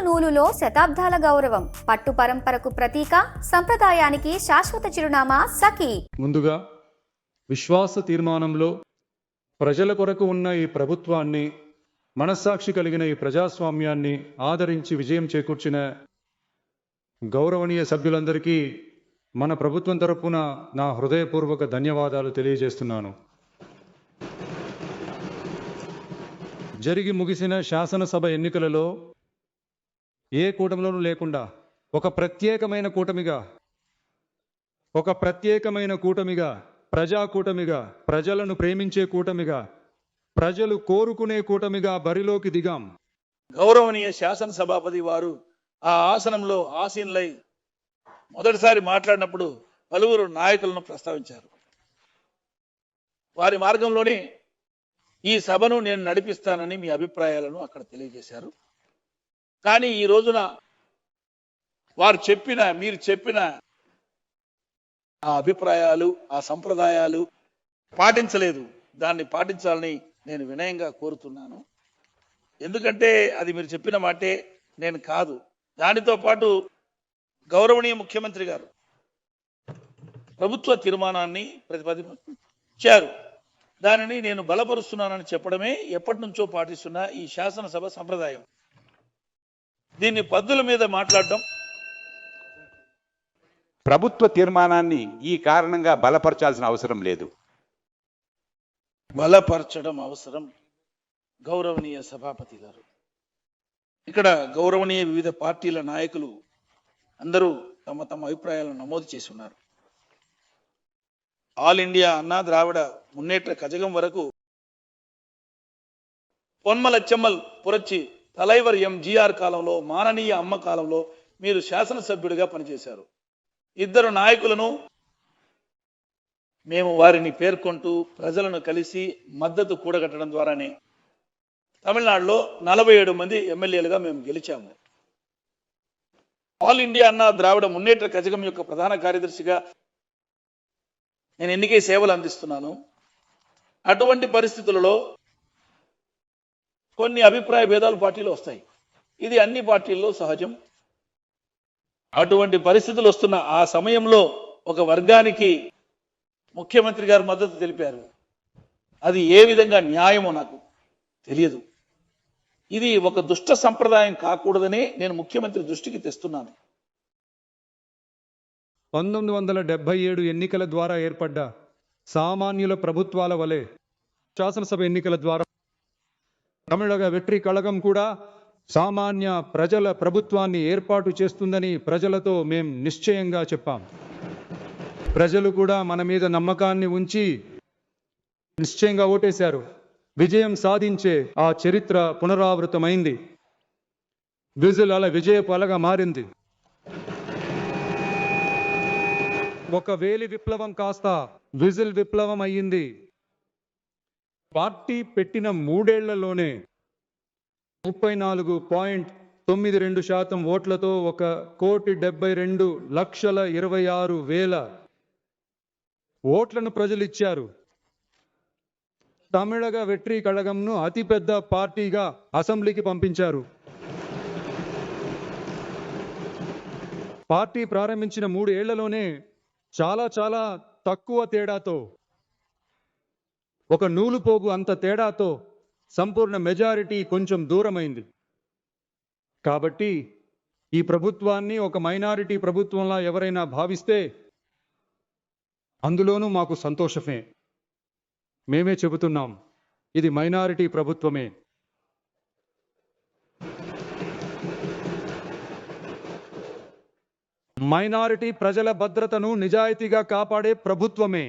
నూలులో శతాబ్దాల గౌరవం, పట్టు పరంపరకు ప్రతీక, సంప్రదాయానికి శాశ్వత చిరునామా సఖీ. ముందుగా విశ్వాస తీర్మానంలో ప్రజల కొరకు ఉన్న ఈ ప్రభుత్వాన్ని, మనస్సాక్షి కలిగిన ఈ ప్రజాస్వామ్యాన్ని ఆదరించి విజయం చేకూర్చిన గౌరవనీయ సభ్యులందరికీ మన ప్రభుత్వం తరపున నా హృదయపూర్వక ధన్యవాదాలు తెలియజేస్తున్నాను. జరిగి ముగిసిన శాసనసభ ఎన్నికలలో ఏ కూటమిలోనూ లేకుండా ఒక ప్రత్యేకమైన కూటమిగా, ప్రజా కూటమిగా, ప్రజలను ప్రేమించే కూటమిగా, ప్రజలు కోరుకునే కూటమిగా బరిలోకి దిగాం. గౌరవనీయ శాసనసభాపతి వారు ఆ ఆసనంలో ఆసీనులై మొదటిసారి మాట్లాడినప్పుడు పలువురు నాయకులను ప్రస్తావించారు. వారి మార్గంలోనే ఈ సభను నేను నడిపిస్తానని మీ అభిప్రాయాలను అక్కడ తెలియజేశారు. కానీ ఈ రోజున మీరు చెప్పిన ఆ అభిప్రాయాలు, ఆ సంప్రదాయాలు పాటించలేదు. దాన్ని పాటించాలని నేను వినయంగా కోరుతున్నాను. ఎందుకంటే అది మీరు చెప్పిన మాటే, నేను కాదు. దానితో పాటు గౌరవనీయ ముఖ్యమంత్రి గారు ప్రభుత్వ తీర్మానాన్ని ప్రతిపాదించారు. దానిని నేను బలపరుస్తున్నానని చెప్పడమే ఎప్పటి నుంచో పాటిస్తున్న ఈ శాసనసభ సంప్రదాయం. దీన్ని పద్దుల మీద మాట్లాడడం, ప్రభుత్వ తీర్మానాన్ని ఈ కారణంగా బలపరచాల్సిన అవసరం లేదు. బలపరచడం అవసరం. గౌరవనీయ సభాపతి గారు, ఇక్కడ గౌరవనీయ వివిధ పార్టీల నాయకులు అందరూ తమ తమ అభిప్రాయాలను నమోదు చేసి ఉన్నారు. ఆల్ ఇండియా అన్నా ద్రావిడ మున్నేట్ర కజగం వరకు పొన్మలచ్చమ్మల్ పురచ్చి తలైవర్ ఎంజీఆర్ కాలంలో, మాననీయ అమ్మ కాలంలో మీరు శాసనసభ్యుడిగా పనిచేశారు. ఇద్దరు నాయకులను మేము వారిని పేర్కొంటూ ప్రజలను కలిసి మద్దతు కూడగట్టడం ద్వారానే తమిళనాడులో 47 మంది ఎమ్మెల్యేలుగా మేము గెలిచాము. ఆల్ ఇండియా అన్నా ద్రావిడ మున్నేట్ర కజగం యొక్క ప్రధాన కార్యదర్శిగా నేను ఎన్నికై సేవలు అందిస్తున్నాను. అటువంటి పరిస్థితులలో కొన్ని అభిప్రాయ భేదాలు పార్టీలో వస్తాయి. ఇది అన్ని పార్టీల్లో సహజం. అటువంటి పరిస్థితులు వస్తున్న ఆ సమయంలో ఒక వర్గానికి ముఖ్యమంత్రి గారు మద్దతు తెలిపారు. అది ఏ విధంగా న్యాయమో నాకు తెలియదు. ఇది ఒక దుష్ట సంప్రదాయం కాకూడదనే నేను ముఖ్యమంత్రి దృష్టికి తెస్తున్నాను. 1977 ఎన్నికల ద్వారా ఏర్పడ్డ సామాన్యుల ప్రభుత్వాల వలె శాసనసభ ఎన్నికల ద్వారా తమిళగ వెట్రి కళగం కూడా సామాన్య ప్రజల ప్రభుత్వాన్ని ఏర్పాటు చేస్తుందని ప్రజలతో మేం నిశ్చయంగా చెప్పాం. ప్రజలు కూడా మన మీద నమ్మకాన్ని ఉంచి నిశ్చయంగా ఓటేశారు. విజయం సాధించే ఆ చరిత్ర పునరావృతమైంది. విజిల్ అలా విజయపు అలగా మారింది. ఒక వేలి విప్లవం కాస్త విజిల్ విప్లవం అయ్యింది. పార్టీ పెట్టిన 3 ఏళ్లలోనే 34.92% ఓట్లతో 1,72,26,000 ఓట్లను ప్రజలు ఇచ్చారు. తమిళగ వెట్రి కళగంను అతిపెద్ద పార్టీగా అసెంబ్లీకి పంపించారు. పార్టీ ప్రారంభించిన 3 ఏళ్లలోనే చాలా తక్కువ తేడాతో, ఒక నూలు పోగు అంత తేడాతో సంపూర్ణ మెజారిటీ కొంచెం దూరమైంది. కాబట్టి ఈ ప్రభుత్వాన్ని ఒక మైనారిటీ ప్రభుత్వంలా ఎవరైనా భావిస్తే అందులోనూ మాకు సంతోషమే. మేమే చెబుతున్నాం, ఇది మైనారిటీ ప్రభుత్వమే. మైనారిటీ ప్రజల భద్రతను నిజాయితీగా కాపాడే ప్రభుత్వమే.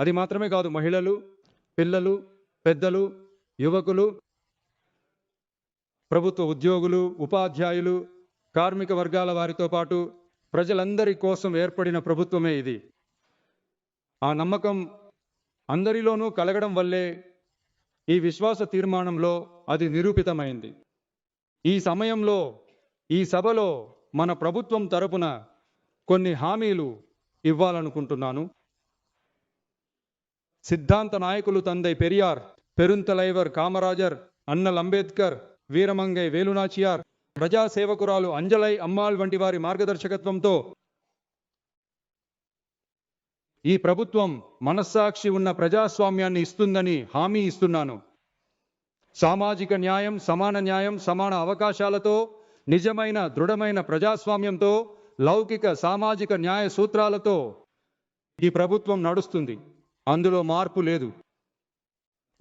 అది మాత్రమే కాదు, మహిళలు, పిల్లలు, పెద్దలు, యువకులు, ప్రభుత్వ ఉద్యోగులు, ఉపాధ్యాయులు, కార్మిక వర్గాల వారితో పాటు ప్రజలందరి కోసం ఏర్పడిన ప్రభుత్వమే ఇది. ఆ నమ్మకం అందరిలోనూ కలగడం వల్లే ఈ విశ్వాస తీర్మానంలో అది నిరూపితమైంది. ఈ సమయంలో ఈ సభలో మన ప్రభుత్వం తరపున కొన్ని హామీలు ఇవ్వాలనుకుంటున్నాను. సిద్ధాంత నాయకులు తందై పెరియార్, పెరుంతలైవర్ కామరాజర్, అన్నల్ అంబేద్కర్, వీరమంగై వేలునాచియార్, ప్రజాసేవకురాలు అంజలై అమ్మాళ్ వంటి వారి మార్గదర్శకత్వంతో ఈ ప్రభుత్వం మనస్సాక్షి ఉన్న ప్రజాస్వామ్యాన్ని ఇస్తుందని హామీ ఇస్తున్నాను. సామాజిక న్యాయం, సమాన అవకాశాలతో, నిజమైన దృఢమైన ప్రజాస్వామ్యంతో, లౌకిక సామాజిక న్యాయ సూత్రాలతో ఈ ప్రభుత్వం నడుస్తుంది. అందులో మార్పు లేదు.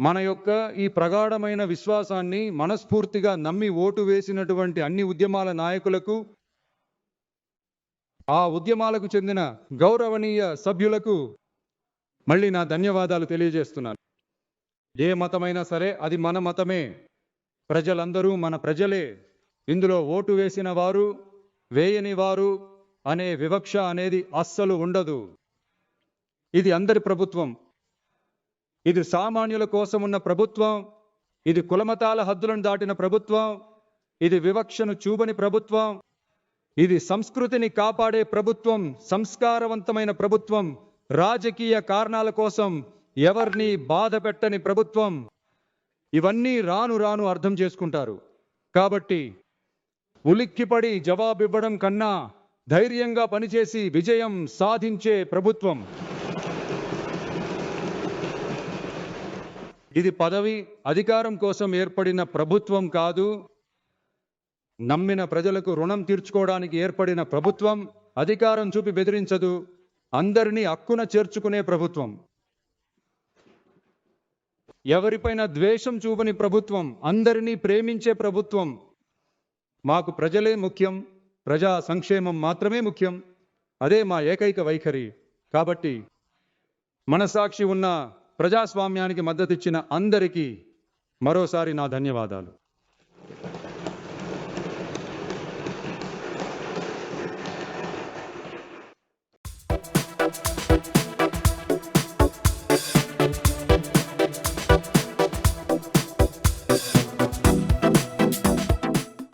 మన యొక్క ఈ ప్రగాఢమైన విశ్వాసాన్ని మనస్ఫూర్తిగా నమ్మి ఓటు వేసినటువంటి అన్ని ఉద్యమాల నాయకులకు, ఆ ఉద్యమాలకు చెందిన గౌరవనీయ సభ్యులకు మళ్ళీ నా ధన్యవాదాలు తెలియజేస్తున్నాను. ఏ మతమైనా సరే అది మన మతమే, ప్రజలందరూ మన ప్రజలే. ఇందులో ఓటు వేసిన వారు, వేయని వారు అనే వివక్ష అనేది అస్సలు ఉండదు. ఇది అందరి ప్రభుత్వం. ఇది సామాన్యుల కోసం ఉన్న ప్రభుత్వం. ఇది కులమతాల హద్దులను దాటిన ప్రభుత్వం. ఇది వివక్షను చూపని ప్రభుత్వం. ఇది సంస్కృతిని కాపాడే ప్రభుత్వం, సంస్కారవంతమైన ప్రభుత్వం, రాజకీయ కారణాల కోసం ఎవరిని బాధ పెట్టని ప్రభుత్వం. ఇవన్నీ రాను రాను అర్థం చేసుకుంటారు. కాబట్టి ఉలిక్కిపడి జవాబివ్వడం కన్నా ధైర్యంగా పనిచేసి విజయం సాధించే ప్రభుత్వం. ఇది పదవి, అధికారం కోసం ఏర్పడిన ప్రభుత్వం కాదు. నమ్మిన ప్రజలకు రుణం తీర్చుకోవడానికి ఏర్పడిన ప్రభుత్వం. అధికారం చూపి బెదిరించదు, అందరినీ హక్కున చేర్చుకునే ప్రభుత్వం. ఎవరిపైన ద్వేషం చూపని ప్రభుత్వం, అందరినీ ప్రేమించే ప్రభుత్వం. మాకు ప్రజలే ముఖ్యం, ప్రజా సంక్షేమం మాత్రమే ముఖ్యం. అదే మా ఏకైక వైఖరి. కాబట్టి మనసాక్షి ఉన్న ప్రజాస్వామ్యానికి మద్దతిచ్చిన అందరికీ మరోసారి నా ధన్యవాదాలు.